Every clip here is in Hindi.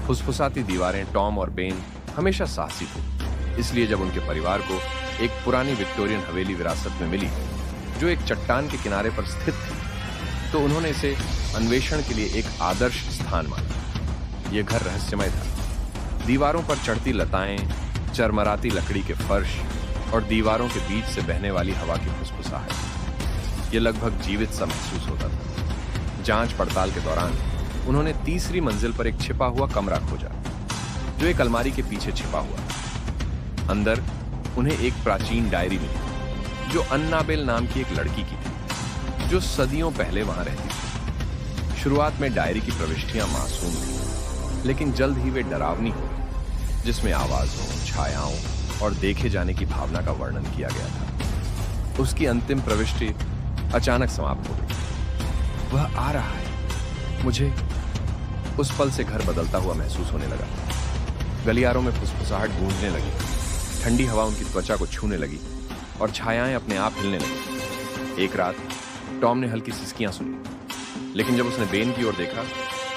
फुसफुसाती दीवारें टॉम और बेन हमेशा साहसी थे, इसलिए जब उनके परिवार को एक पुरानी विक्टोरियन हवेली विरासत में मिली जो एक चट्टान के किनारे पर स्थित थी, तो उन्होंने इसे अन्वेषण के लिए एक आदर्श स्थान माना। यह घर रहस्यमय था। दीवारों पर चढ़ती लताएं, चरमराती लकड़ी के फर्श और दीवारों के बीच से बहने वाली हवा की फुसफुसाहट, यह लगभग जीवित सा महसूस होता था। जांच पड़ताल के दौरान उन्होंने तीसरी मंजिल पर एक छिपा हुआ कमरा खोजा जो एक अलमारी के पीछे छिपा हुआ था। अंदर उन्हें एक प्राचीन डायरी मिली जो अन्नाबेल नाम की एक लड़की की थी जो सदियों पहले वहां रहती थी। शुरुआत में डायरी की प्रविष्टियां मासूम थी, लेकिन जल्द ही वे डरावनी हो गई, जिसमें आवाजों, छायाओं और देखे जाने की भावना का वर्णन किया गया था। उसकी अंतिम प्रविष्टि अचानक समाप्त हो गई। वह आ रहा है। मुझे उस पल से घर बदलता हुआ महसूस होने लगा। गलियारों में फुसफुसाहट गूंजने लगी, ठंडी हवा उनकी त्वचा को छूने लगी और छायाएं अपने आप हिलने लगी। एक रात टॉम ने हल्की सिसकियां सुनी, लेकिन जब उसने बेन की ओर देखा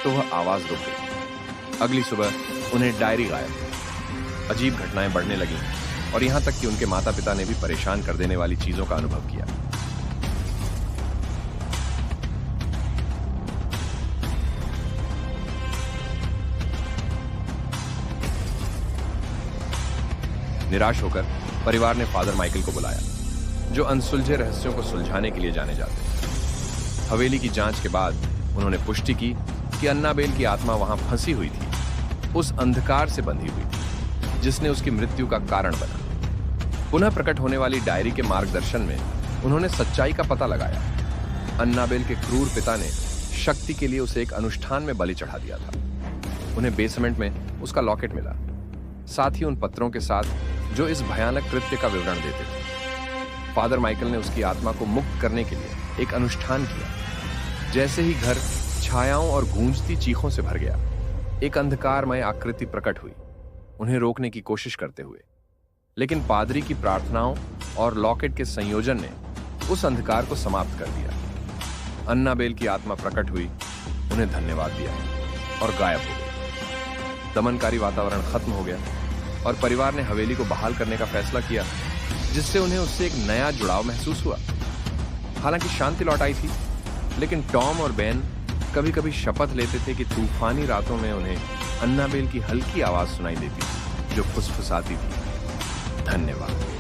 तो वह आवाज रुक गई। अगली सुबह उन्हें डायरी गायब। अजीब घटनाएं बढ़ने लगीं और यहां तक कि उनके माता पिता ने भी परेशान कर देने वाली चीजों का अनुभव किया। निराश होकर परिवार ने फादर माइकल को बुलाया, जो अनसुलझे रहस्यों को सुलझाने के लिए जाने जाते हैं। हवेली की जांच के बाद उन्होंने पुष्टि की कि अन्नाबेल की आत्मा वहां फंसी हुई थी, उस अंधकार से बंधी हुई थी जिसने उसकी मृत्यु का कारण बना। पुनः प्रकट होने वाली डायरी के मार्गदर्शन में उन्होंने सच्चाई का पता लगाया। अन्नाबेल के क्रूर पिता ने शक्ति के लिए उसे एक अनुष्ठान में बलि चढ़ा दिया था। उन्हें बेसमेंट में उसका लॉकेट मिला, साथ ही उन पत्रों के साथ जो इस भयानक कृत्य का विवरण देते थे। फादर माइकल ने उसकी आत्मा को मुक्त करने के लिए एक अनुष्ठान किया। जैसे ही घर छायाओं और गूंजती चीखों से भर गया, एक अंधकारमय आकृति प्रकट हुई, उन्हें रोकने की कोशिश करते हुए। लेकिन पादरी की प्रार्थनाओं और लॉकेट के संयोजन ने उस अंधकार को समाप्त कर दिया। अन्नाबेल की आत्मा प्रकट हुई, उन्हें धन्यवाद दिया और गायब हो गई। दमनकारी वातावरण खत्म हो गया और परिवार ने हवेली को बहाल करने का फैसला किया, जिससे उन्हें उससे एक नया जुड़ाव महसूस हुआ। हालांकि शांति लौट आई थी, लेकिन टॉम और बेन कभी कभी शपथ लेते थे कि तूफानी रातों में उन्हें अन्नाबेल की हल्की आवाज सुनाई देती थी जो फुसफुसाती थी, धन्यवाद।